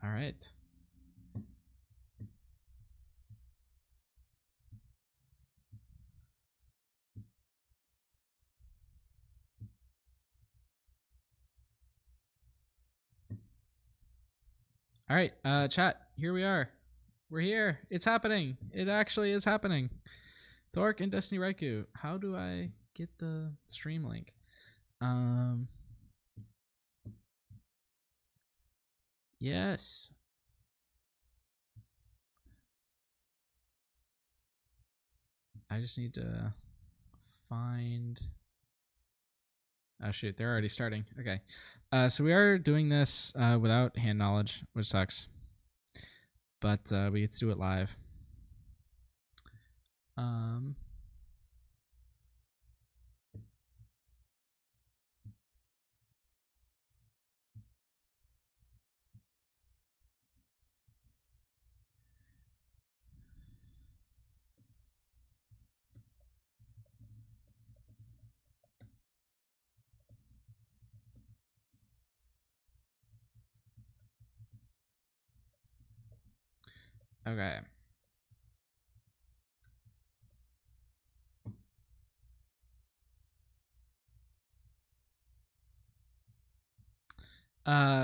All right. All right, chat. Here we are. We're here. It's happening. It actually is happening. Thorrk and DestinyRiku. How do I get the stream link? Yes. I just need to find. Oh shoot, they're already starting. Okay. So we are doing this without hand knowledge, which sucks. But we get to do it live. Okay.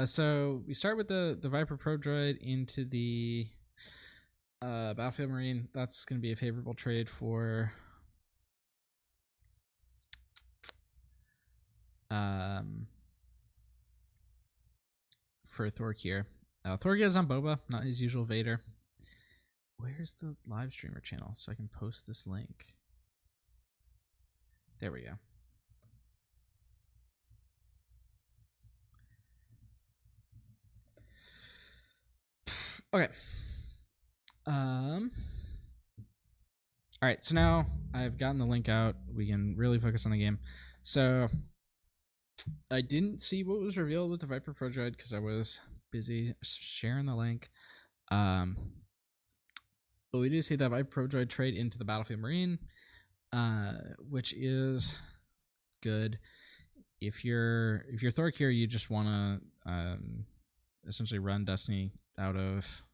So we start with the Viper Pro Droid into the Battlefield Marine. That's going to be a favorable trade for Thorrk here. Thorrk is on Boba, not his usual Vader. Where's the live streamer channel so I can post this link? There we go. Okay. All right, so now I've gotten the link out. We can really focus on the game. So I didn't see what was revealed with the Viper Pro Droid because I was busy sharing the link. But we do see that Viper Pro Droid trade into the Battlefield Marine, which is good. If you're Thorrk here, you just want to essentially run Destiny out of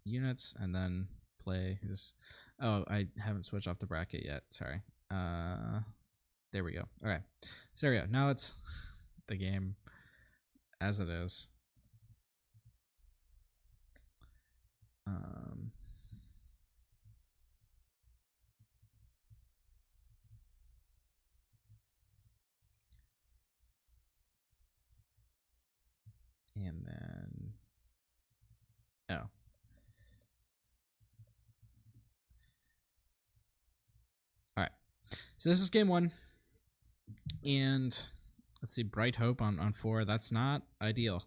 units and then play his. Oh, I haven't switched off the bracket yet. Sorry. There we go. Okay, so there we go. Now it's the game as it is. And then, oh. All right. So this is game 1. And let's see, Bright Hope on 4. That's not ideal.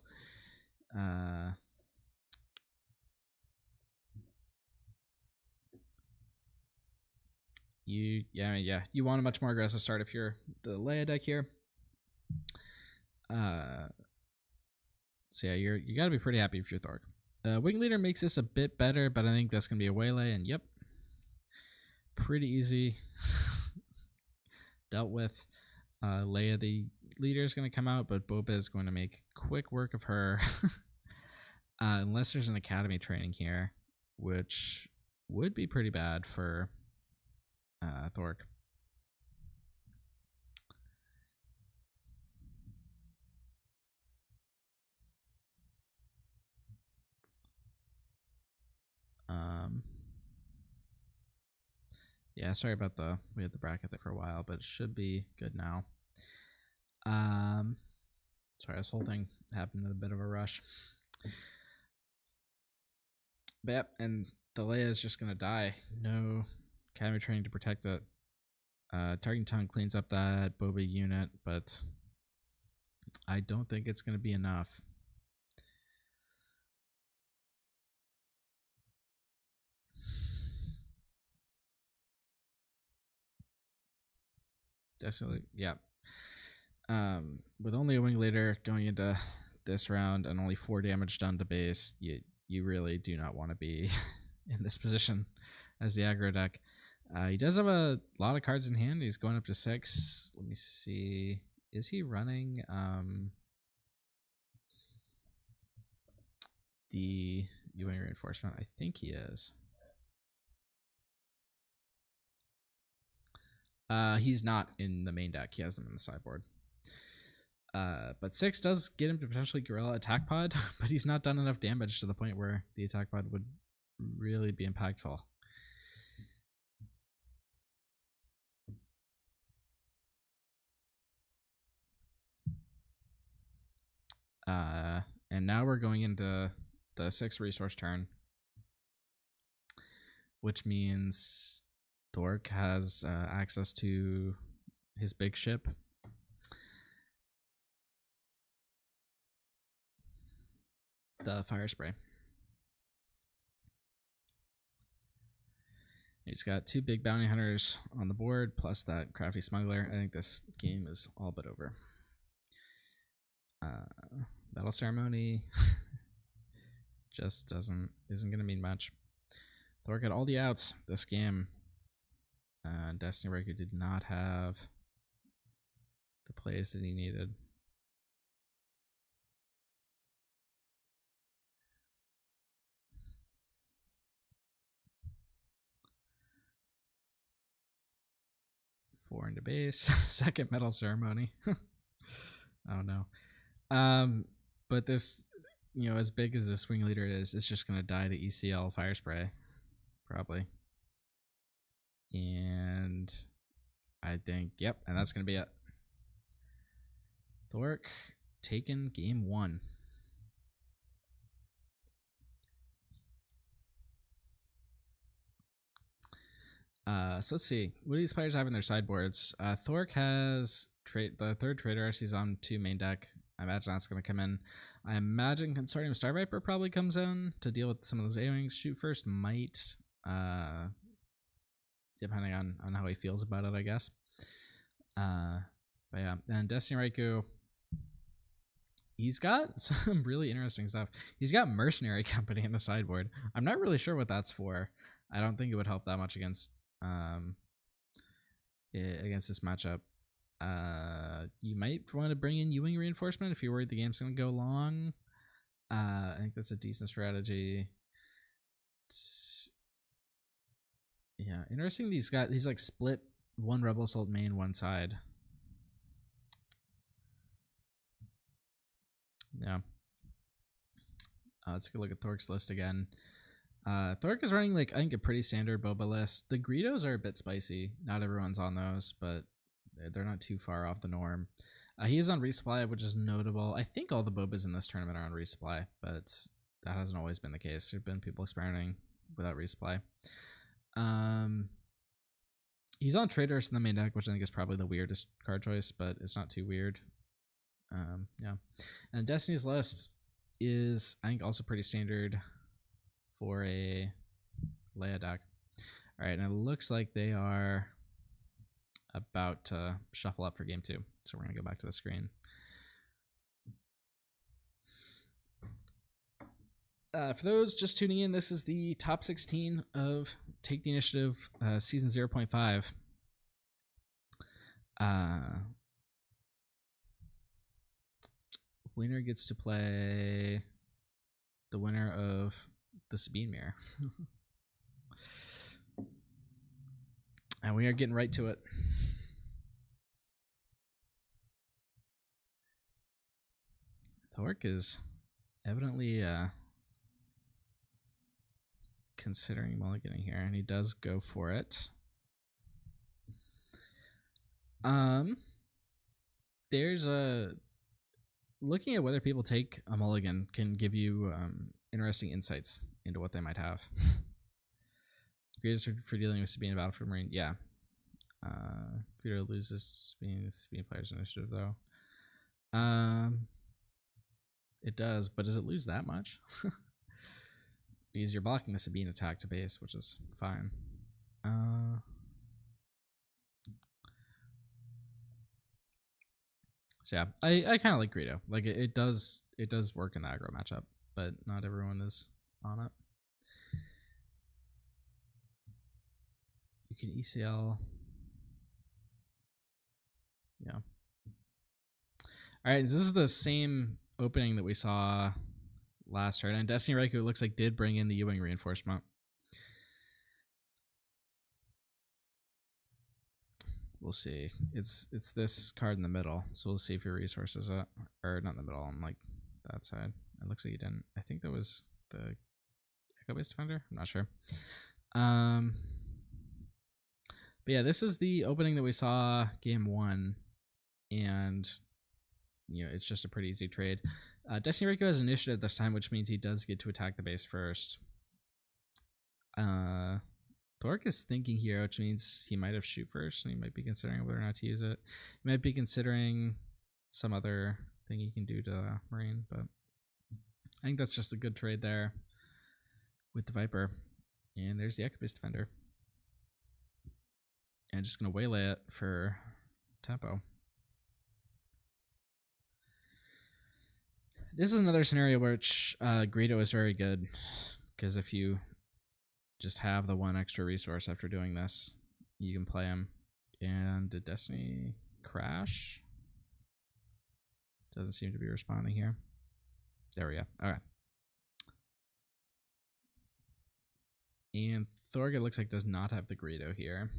You want a much more aggressive start if you're the Leia deck here. So yeah, you gotta be pretty happy if you're Thorrk. The Wing Leader makes this a bit better, but I think that's gonna be a waylay, and yep, pretty easy dealt with. Leia, the leader, is gonna come out, but Boba is going to make quick work of her, unless there's an academy training here, which would be pretty bad for Thorrk. Yeah, sorry about we had the bracket there for a while, but it should be good now. Sorry, this whole thing happened in a bit of a rush. But yep, and the Leia is just gonna die. No academy training to protect it. Targeting Tongue cleans up that Boba unit, but I don't think it's gonna be enough. Definitely, yeah. With only a Wing Leader going into this round and only 4 damage done to base, you really do not want to be in this position as the aggro deck. He does have a lot of cards in hand. He's going up to 6. Let me see. Is he running the U-wing reinforcement? I think he is. He's not in the main deck. He has them in the sideboard. But 6 does get him to potentially Gorilla Attack Pod, but he's not done enough damage to the point where the Attack Pod would really be impactful. And now we're going into the 6 resource turn, which means Thorrk has access to his big ship. The Fire Spray. He's got 2 big bounty hunters on the board, plus that crafty smuggler. I think this game is all but over. Battle Ceremony just isn't gonna mean much. Thorrk got all the outs this game. DestinyRiku did not have the plays that he needed. Four into base. Second Metal Ceremony. Oh no. But this, as big as the swing leader is, it's just gonna die to ECL Fire Spray, probably. And I think, yep, and that's gonna be it. Thorrk taken game 1. So let's see. What do these players have in their sideboards? Thorrk has the 3rd Trader He's on 2 main deck. I imagine that's going to come in. I imagine Consortium Star Viper probably comes in to deal with some of those A-Wings. Shoot First might, depending on how he feels about it, I guess. But yeah, and DestinyRiku, he's got some really interesting stuff. He's got Mercenary Company in the sideboard. I'm not really sure what that's for. I don't think it would help that much against this matchup. You might want to bring in U-wing reinforcement if you're worried the game's gonna go long. I think that's a decent strategy. Yeah, interesting. He's like split 1 Rebel Assault main, 1 side. Yeah. Let's take a look at Thorrk's list again. Thorrk is running I think a pretty standard Boba list. The Greedos are a bit spicy. Not everyone's on those, but they're not too far off the norm. He is on resupply, which is notable. I think all the Bobas in this tournament are on resupply, but that hasn't always been the case. There have been people experimenting without resupply. He's on Traders in the main deck, which I think is probably the weirdest card choice, but it's not too weird. Yeah. And Destiny's list is, I think, also pretty standard for a Leia deck. All right, and it looks like they are about to shuffle up for game 2. So we're going to go back to the screen. For those just tuning in, this is the top 16 of Take the Initiative Season 0.5. Winner gets to play the winner of the Sabine Mirror. And we are getting right to it. Thorrk is evidently considering mulliganing here, and he does go for it. There's looking at whether people take a mulligan can give you interesting insights into what they might have. Greatest for dealing with Sabine Battlefield Marine, yeah. Peter loses Sabine player's initiative though. It does, but does it lose that much? Because you're blocking the Sabine attack to base, which is fine. So yeah, I kind of like Greedo. Like it does work in the aggro matchup, but not everyone is on it. You can ECL. Yeah. All right, this is the same opening that we saw last turn. And DestinyRiku, it looks like, did bring in the U-Wing reinforcement. We'll see. It's this card in the middle, so we'll see if your resources it, or not in the middle, on like that side. It looks like you didn't. I think that was the Echo-based defender. I'm not sure. But yeah, this is the opening that we saw game 1, and it's just a pretty easy trade. DestinyRiku has initiative this time, which means he does get to attack the base first. Thorrk is thinking here, which means he might have shoot first, and he might be considering whether or not to use it. He might be considering some other thing he can do to Marine, but I think that's just a good trade there with the Viper. And there's the Echo-based defender. And just going to waylay it for tempo. This is another scenario which Greedo is very good, because if you just have the one extra resource after doing this, you can play him. And did Destiny crash? Doesn't seem to be responding here. There we go. All right. And Thorrk, it looks like, does not have the Greedo here,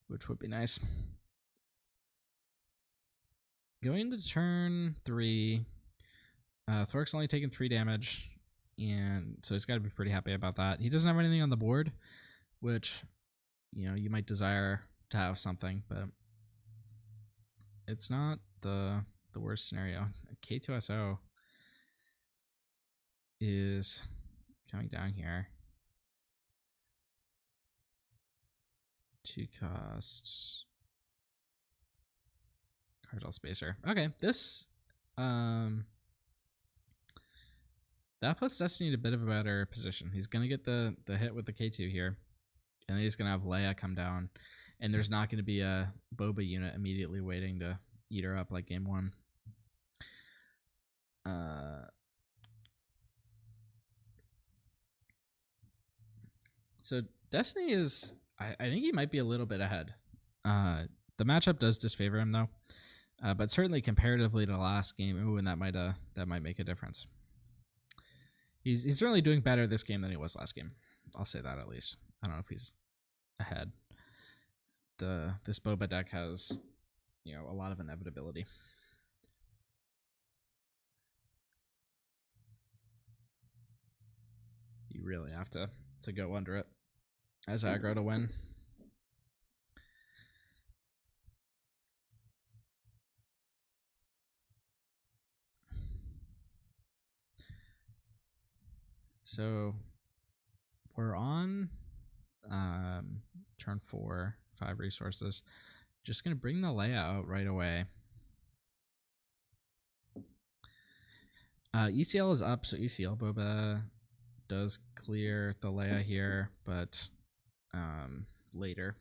which would be nice. Going to turn 3, Thorrk's only taken 3 damage, and so he's got to be pretty happy about that. He doesn't have anything on the board, which, you might desire to have something, but it's not the worst scenario. K2SO is coming down here. 2 costs. Cartel Spacer. Okay, this that puts Destiny in a bit of a better position. He's gonna get the hit with the K2 here, and then he's gonna have Leia come down, and there's not gonna be a Boba unit immediately waiting to eat her up like game 1. So Destiny is, I think he might be a little bit ahead. The matchup does disfavor him though, but certainly comparatively to last game, and that might make a difference. He's certainly doing better this game than he was last game. I'll say that at least. I don't know if he's ahead. This Boba deck has, a lot of inevitability. You really have to go under it as aggro to win. So we're on turn 4, 5 resources. Just gonna bring the Leia out right away. ECL is up, so ECL Boba does clear the Leia here, but later.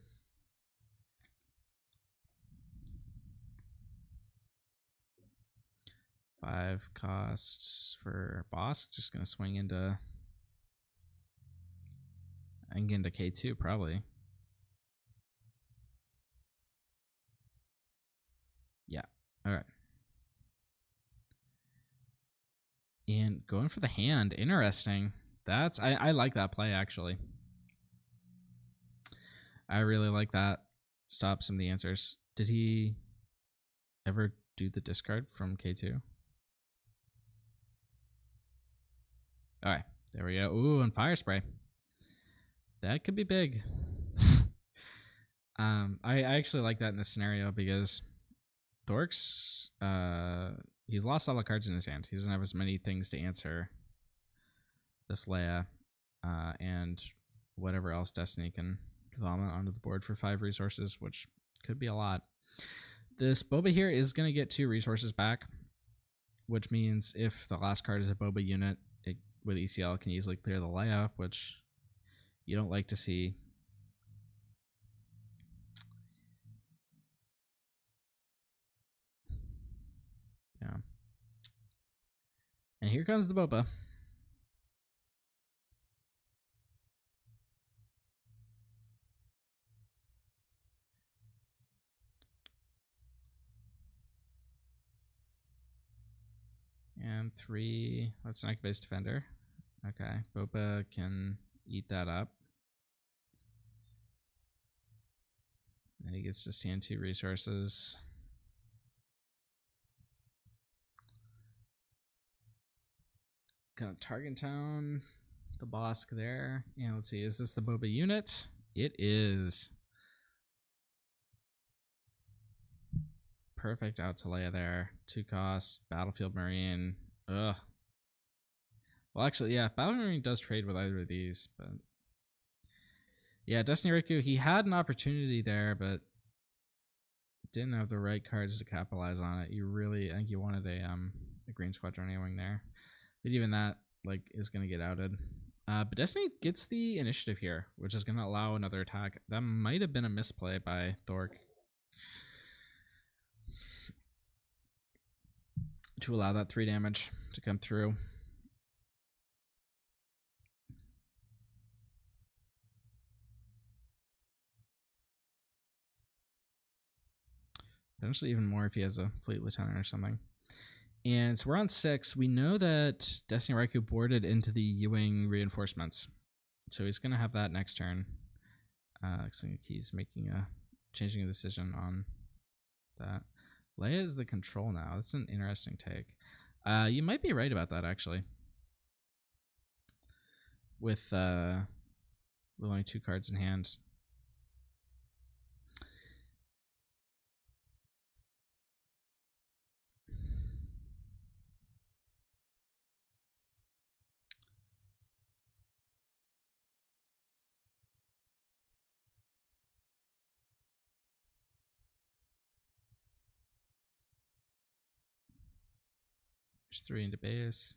Five costs for boss. Just gonna swing into K2 probably. Yeah. All right. And going for the hand, interesting. I like that play actually. I really like that. Stop some of the answers. Did he ever do the discard from K2? All right, there we go. Ooh, and fire spray. That could be big. I actually like that in this scenario because Thorrk's he's lost all the cards in his hand. He doesn't have as many things to answer this Leia, and whatever else Destiny can vomit onto the board for 5 resources, which could be a lot. This Boba here is going to get 2 resources back, which means if the last card is a Boba unit, it, with ECL, can easily clear the Leia, which you don't like to see. Yeah. And here comes the Boba. And 3. That's an Ike-based defender. Okay. Boba can eat that up. And he gets to stand 2 resources. Gonna target town the Bosk there. And let's see, is this the Boba unit? It is. Perfect out to Leia there. 2 costs, Battlefield Marine. Ugh. Well, actually, yeah, Battlefield Marine does trade with either of these, but yeah, DestinyRiku, he had an opportunity there, but didn't have the right cards to capitalize on it. You really, I think you wanted a Green Squadron A-Wing there. But even that, like, is going to get outed. But Destiny gets the initiative here, which is going to allow another attack. That might have been a misplay by Thorrk to allow that 3 damage to come through. Potentially even more if he has a fleet lieutenant or something. And so we're on 6. We know that DestinyRiku boarded into the U-Wing reinforcements. So he's going to have that next turn. Looks like he's changing a decision on that. Leia is the control now. That's an interesting take. You might be right about that, actually. With only 2 cards in hand. There's 3 into base.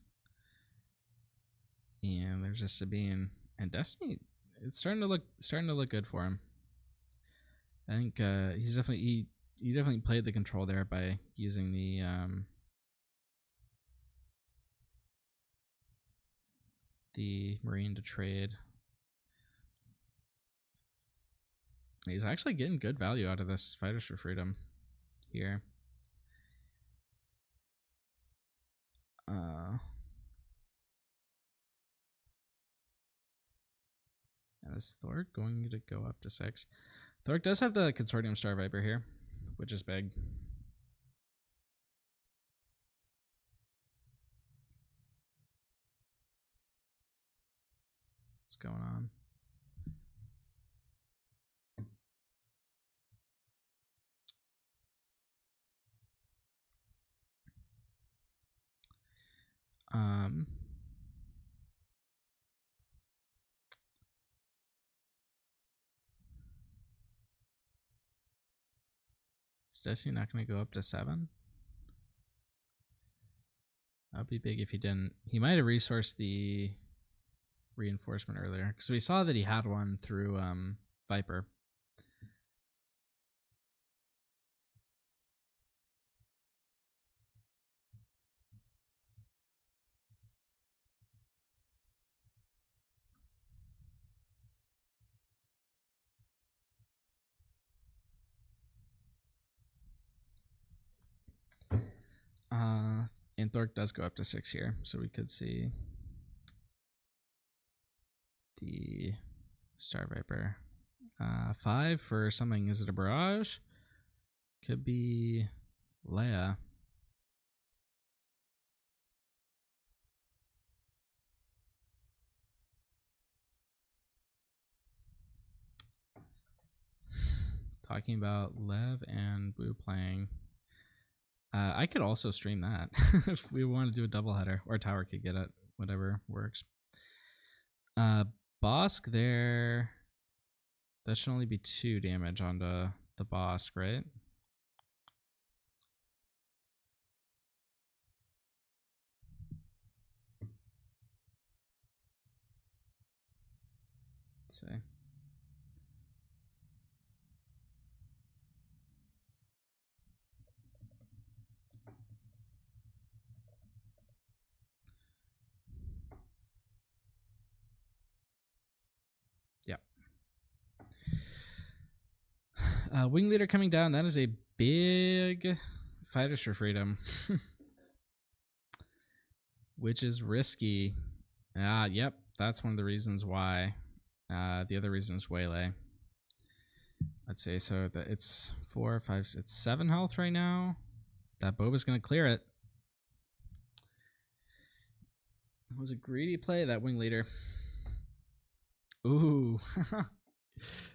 And there's a Sabine. And Destiny, it's starting to look good for him. I think he's definitely he definitely played the control there by using the Marine to trade. He's actually getting good value out of this Fighters for Freedom here. And is Thorrk going to go up to 6? Thorrk does have the Consortium Star Viper here, which is big. What's going on? Is Destiny not going to go up to 7? That would be big if he didn't. He might have resourced the reinforcement earlier, because we saw that he had one through Viper. And Thorrk does go up to 6 here, so we could see the Star Viper. 5 for something. Is it a barrage? Could be Leia. Talking about Lev and Boo playing. I could also stream that if we want to do a doubleheader, or Tower could get it, whatever works. Bosk there. That should only be 2 damage onto the Bosk, right? Let's see. Wing Leader coming down. That is a big Fighters for Freedom. which is risky. Yep, that's one of the reasons why. The other reason is waylay. I'd say so that it's 4, 5, it's 7 health right now. That Boba's gonna clear it. It was a greedy play, that wing leader. Ooh. That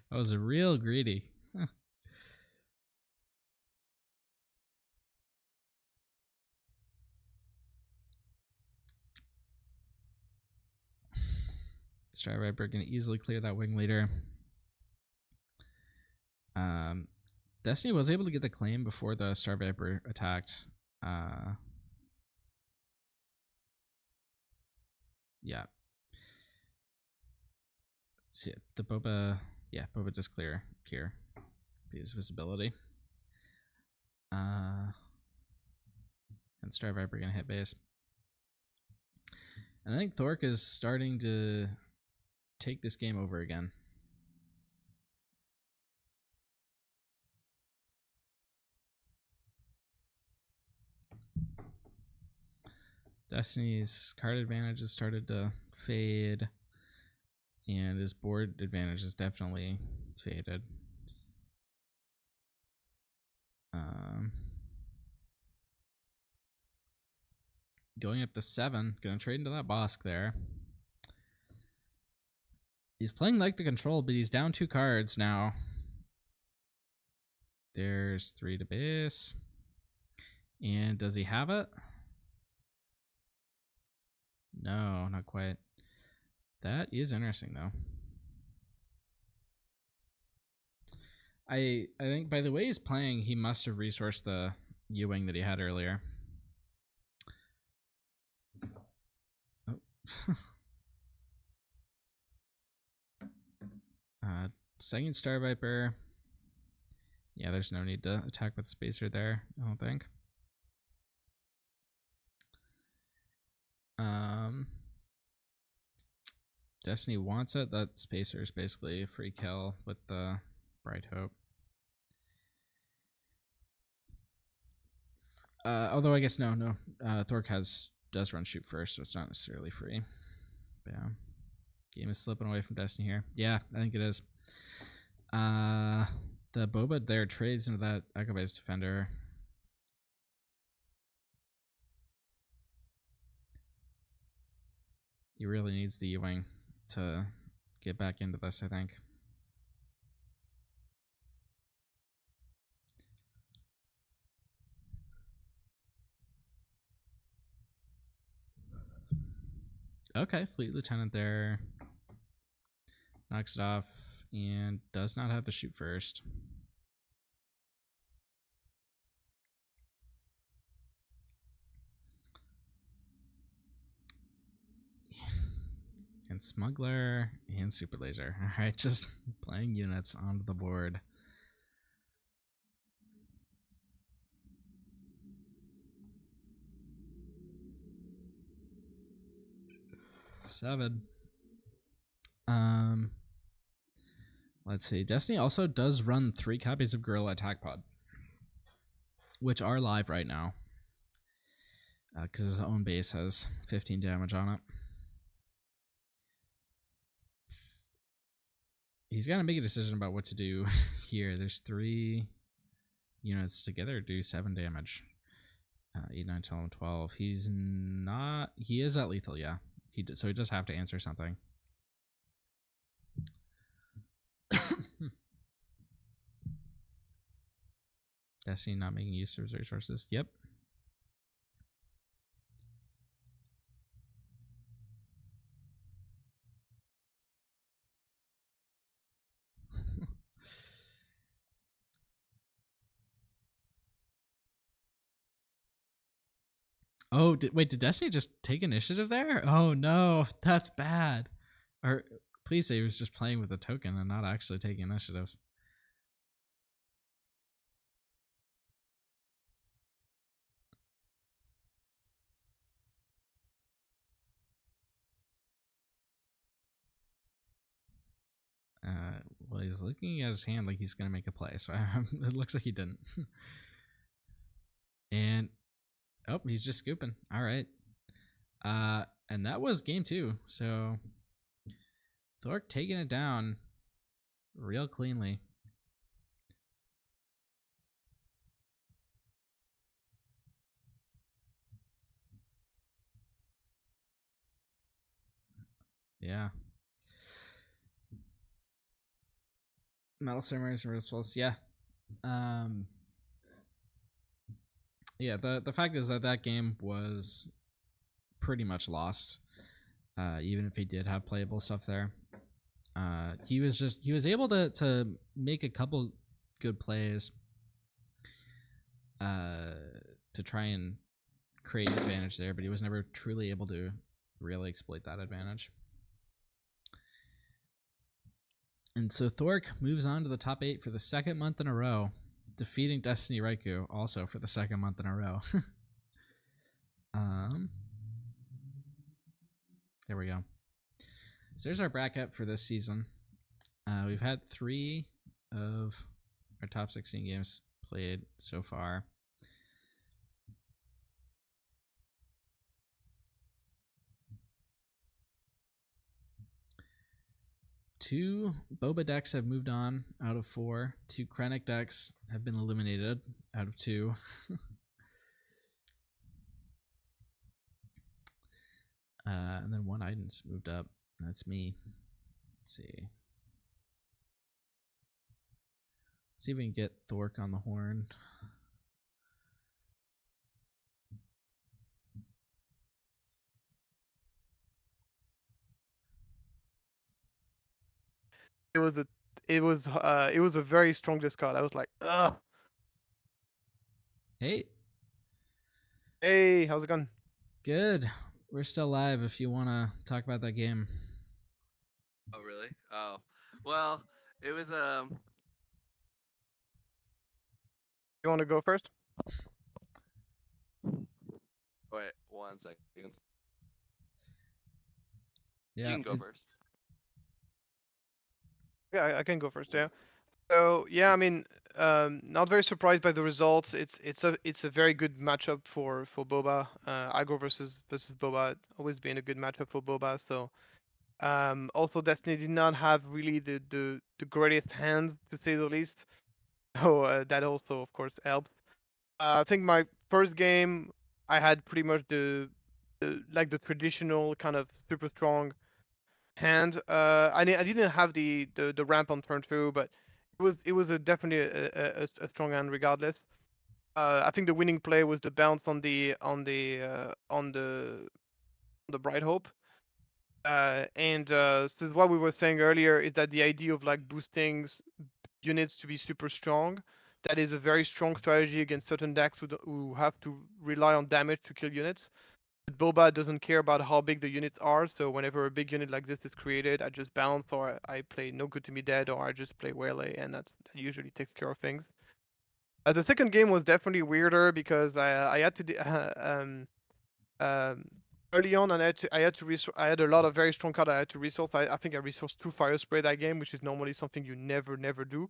was a real greedy. Star Viper gonna easily clear that wing leader. Destiny was able to get the claim before the Star Viper attacked. Yeah. See the Boba. Yeah, Boba just clear here. His visibility. And Star Viper gonna hit base. And I think Thorrk is starting to take this game over again. Destiny's card advantage has started to fade, and his board advantage is definitely faded. Going up to 7, gonna trade into that Bosk there. He's playing like the control, but he's down 2 cards now. There's 3 to base. And does he have it? No, not quite. That is interesting, though. I think by the way he's playing, he must have resourced the U-Wing that he had earlier. Oh. Second Star Viper. Yeah, there's no need to attack with Spacer there, I don't think. Destiny wants it. That Spacer is basically a free kill with the Bright Hope. Although I guess no. Thorrk does run shoot first, so it's not necessarily free. But yeah, game is slipping away from Destiny here. Yeah, I think it is. The Boba there trades into that Echo Base Defender. He really needs the U-Wing to get back into this, I think. Okay, Fleet Lieutenant there. Knocks it off and does not have to shoot first. And Smuggler and Super Laser. Alright, just playing units onto the board. Seven. Let's see. Destiny also does run 3 copies of Guerrilla Attack Pod, which are live right now. Because his own base has 15 damage on it. He's got to make a decision about what to do here. There's 3 units together do 7 damage. 8, 9, 10, 11, 12. He's not... He is at lethal, yeah. So he does have to answer something. Destiny not making use of his resources. Yep. Oh, wait, did Destiny just take initiative there? Oh no, that's bad. Or please say he was just playing with a token and not actually taking initiative. Well, he's looking at his hand like he's gonna make a play, so it looks like he didn't. And oh, he's just scooping. All right. And that was game two. So Thorrk taking it down real cleanly. Yeah. Metal Ceremonies and Rituals, yeah. Yeah, the fact is that that game was pretty much lost. Even if he did have playable stuff there. He was able to make a couple good plays to try and create advantage there, but he was never truly able to really exploit that advantage. And so Thorrk moves on to the top 8 for the second month in a row, defeating DestinyRiku also for the second month in a row. There we go. So there's our bracket for this season. We've had 3 of our top 16 games played so far. Two Boba decks have moved on out of 4. 2 Krennic decks have been eliminated out of 2. And then 1 Iden's moved up. That's me. Let's see. Let's see if we can get Thorrk on the horn. It was a very strong discard. I was like, ugh. Hey. Hey, how's it going? Good. We're still live if you want to talk about that game. Oh, really? Oh, well, it was You want to go first? Wait, 1 second. Yeah. You can go first. Yeah, I can go first. Yeah. So yeah, I mean, not very surprised by the results. It's a very good matchup for Boba. Aggro versus Boba. It's always been a good matchup for Boba. So also Destiny did not have really the greatest hands to say the least. So that also of course helps. I think my first game I had pretty much the like the traditional kind of super strong hand. I didn't have the ramp on turn 2, but it was definitely a strong hand regardless. I think the winning play was the bounce on the Bright Hope. So what we were saying earlier is that the idea of like boosting units to be super strong, that is a very strong strategy against certain decks who have to rely on damage to kill units. But Boba doesn't care about how big the units are, so whenever a big unit like this is created, I just bounce or I play No Good to Me Dead or I just play Waylay, and that usually takes care of things. The second game was definitely weirder because I had to um, early on and I had a lot of very strong cards I had to resource. I think I resourced 2 Fire Spray that game, which is normally something you never do.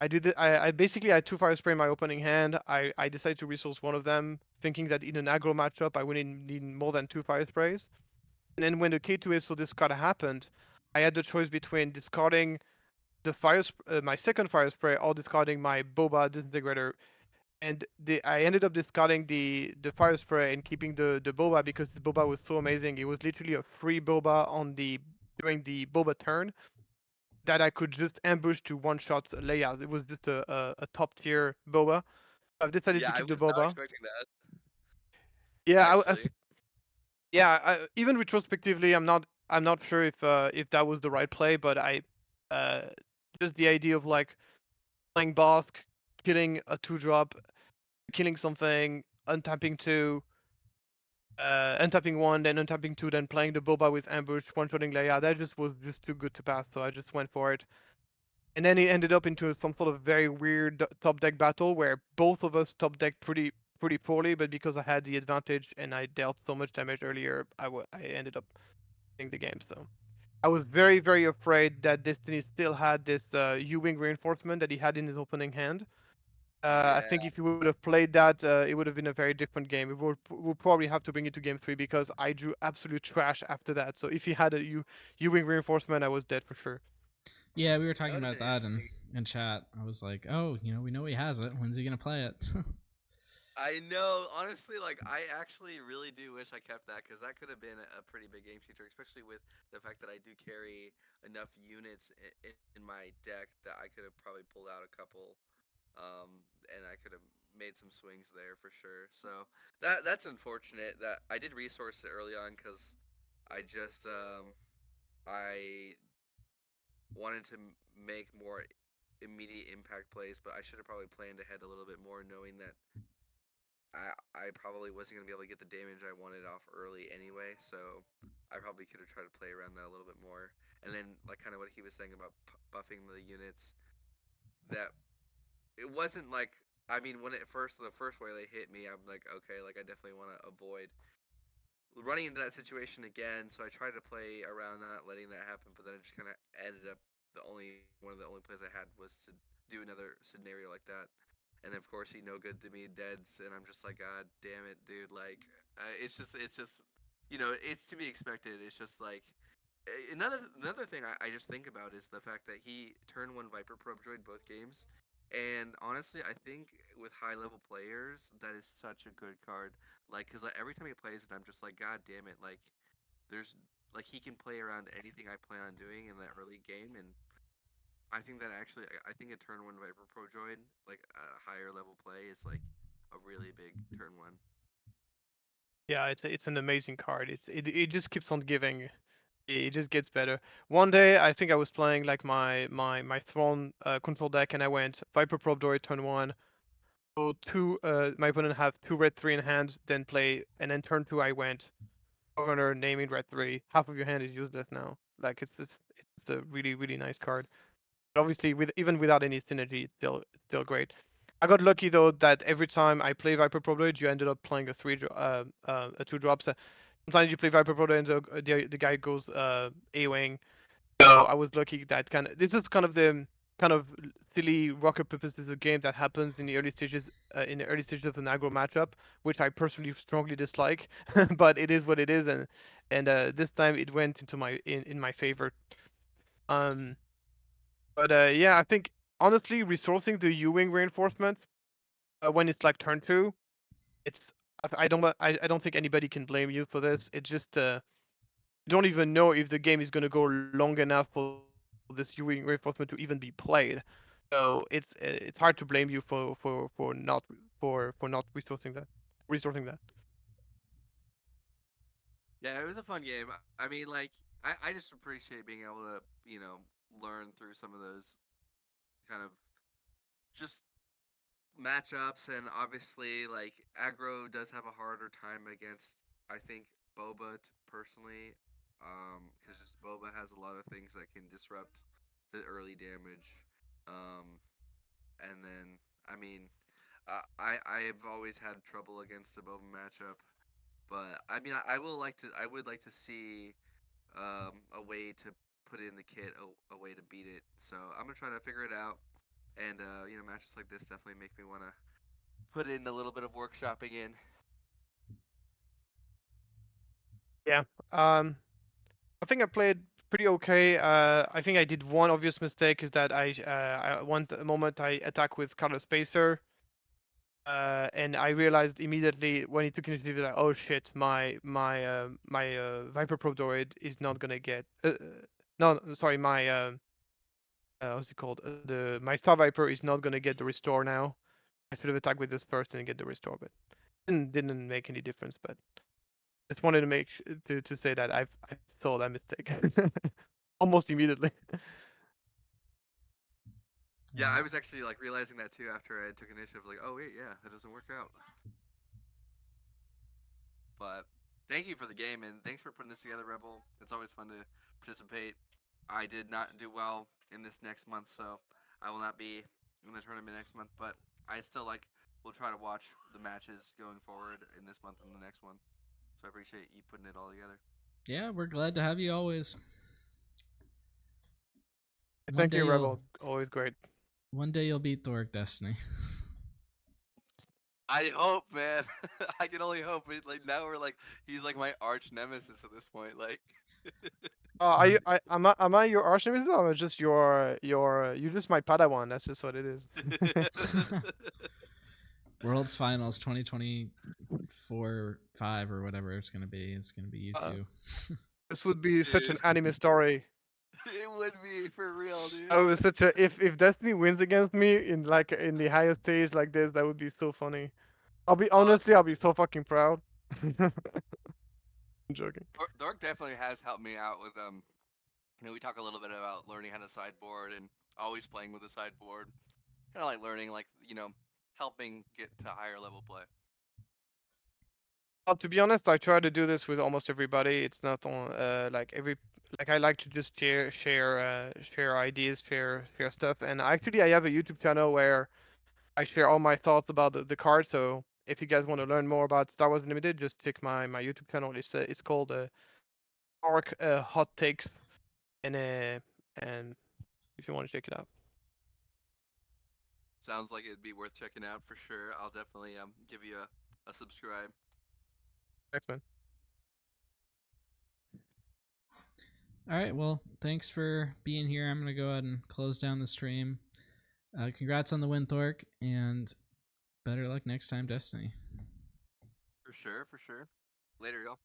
I did it. I basically had 2 Fire Spray in my opening hand. I decided to resource one of them, thinking that in an aggro matchup I wouldn't need more than 2 Fire Sprays. And then when the K2SO discard happened, I had the choice between discarding my second Fire Spray or discarding my Boba Disintegrator. And I ended up discarding the Fire Spray and keeping the Boba because the Boba was so amazing. It was literally a free Boba during the Boba turn that I could just ambush to one-shot Leia. It was just a top-tier Boba. I've decided Yeah, to I keep the was not Boba. expecting that, Yeah, actually. even retrospectively, I'm not sure if that was the right play, but uh just the idea of like playing Bosk, killing a 2-drop, killing something, untapping 2, untapping 1, then untapping 2, then playing the Boba with ambush, one-shotting Leia. That just was just too good to pass, so I just went for it. And then it ended up into some sort of very weird top deck battle where both of us top decked pretty poorly, but because I had the advantage and I dealt so much damage earlier, I ended up winning the game. So I was very afraid that Destiny still had this U-wing reinforcement that he had in his opening hand. I Yeah. think if you would have played that, it would have been a very different game. We'll probably have to bring it to game 3 because I drew absolute trash after that. So if he had a U-wing reinforcement, I was dead for sure. Yeah, we were That talking would have about been that interesting. in chat. I was like, oh, we know he has it. When's he gonna play it? I know, honestly, like I actually really do wish I kept that because that could have been a pretty big game changer, especially with the fact that I do carry enough units in my deck that I could have probably pulled out a couple, and I could have made some swings there for sure. So that's unfortunate that I did resource it early on because I just I wanted to make more immediate impact plays, but I should have probably planned ahead a little bit more, knowing that I probably wasn't gonna be able to get the damage I wanted off early anyway. So I probably could have tried to play around that a little bit more. And then like kind of what he was saying about buffing the units, that it wasn't like, I mean, when it first the first way they hit me, I'm like, okay, like I definitely want to avoid running into that situation again. So I tried to play around not letting that happen, but then it just kind of ended up the only one of the only plays I had was to do another scenario like that. And of course he no good to me deads, and I'm just like, God damn it, dude. Like, it's just, it's to be expected. It's just like another thing I just think about is the fact that he turn one Viper Probe droid both games, and honestly, I think with high level players, that is such a good card. Like, cause like, every time he plays it, I'm just like, God damn it! Like, there's like he can play around anything I plan on doing in that early game, and I think that actually, I think a turn one Viper Pro droid, like a higher level play, is like a really big turn one. Yeah, it's an amazing card. It just keeps on giving. It just gets better. One day, I think I was playing like my Throne control deck, and I went Viper Probe Droid turn one. So two, my opponent have two red three in hand, then play, and then turn two I went Governor naming red three. Half of your hand is useless now. Like it's a really nice card. But obviously, with even without any synergy, it's still great. I got lucky though that every time I play Viper Probloid, you ended up playing a two drops. Sometimes you play Viper Probloid and the guy goes A-wing. So I was lucky that this is kind of the kind of silly rocket purposes of game that happens in the early stages of an aggro matchup, which I personally strongly dislike. But it is what it is, and this time it went into in my favor. Um, but yeah, I think honestly resourcing the U-wing reinforcement when it's like turn two, it's I don't think anybody can blame you for this. It's just you don't even know if the game is going to go long enough for this U-wing reinforcement to even be played. So it's hard to blame you for not resourcing that. Yeah, it was a fun game. I mean, like, I just appreciate being able to, learn through some of those kind of just matchups, and obviously, like, aggro does have a harder time against, I think, Boba personally, because just Boba has a lot of things that can disrupt the early damage. Um, and then, I mean, I have always had trouble against a Boba matchup, but I mean, I would like to see a way to put in the kit, a way to beat it. So I'm gonna try to figure it out, and matches like this definitely make me want to put in a little bit of workshopping in. Yeah. Um, I think I played pretty okay. I think I did one obvious mistake is that one moment I attack with Carlos Spacer. And I realized immediately when he took initiative that oh shit, my Viper Probe droid is not gonna get no sorry what's it called the my Star Viper is not gonna get the restore now. I should have attacked with this first and get the restore, but didn't make any difference. But just wanted to to say that I saw that mistake almost immediately. Yeah, I was actually like realizing that too after I took initiative. Like, oh wait, yeah, that doesn't work out. But thank you for the game, and thanks for putting this together, Rebel. It's always fun to participate. I did not do well in this next month, so I will not be in the tournament next month. But I still will try to watch the matches going forward in this month and the next one. So I appreciate you putting it all together. Yeah, we're glad to have you always. One Thank day you, you'll Rebel. Always great. one day you'll beat Thorrk Destiny. I hope, man. I can only hope. Like now we're like he's like my arch nemesis at this point. Like Am I your arch nemesis or am I just you're just my Padawan? That's just what it is. World's Finals 2024 5 or whatever it's gonna be. It's gonna be you two. This would be such an dude, anime story. it would be for real, dude. I was such a if Destiny wins against me in like in the highest stage like this, that would be so funny. I'll be so fucking proud. I'm joking. Thork definitely has helped me out with You know, we talk a little bit about learning how to sideboard and always playing with a sideboard. Kind of like learning, like helping get to higher level play. Well, to be honest, I try to do this with almost everybody. It's not on like I like to just share ideas, share stuff. And actually, I have a YouTube channel where I share all my thoughts about the card. So if you guys want to learn more about Star Wars Unlimited, just check my YouTube channel. It's called Thorrk Hot Takes, and if you want to check it out. Sounds like it'd be worth checking out for sure. I'll definitely give you a subscribe. Thanks, man. All right, well, thanks for being here. I'm gonna go ahead and close down the stream. Congrats on the win, Thork, and better luck next time, Destiny. For sure, for sure. Later, y'all.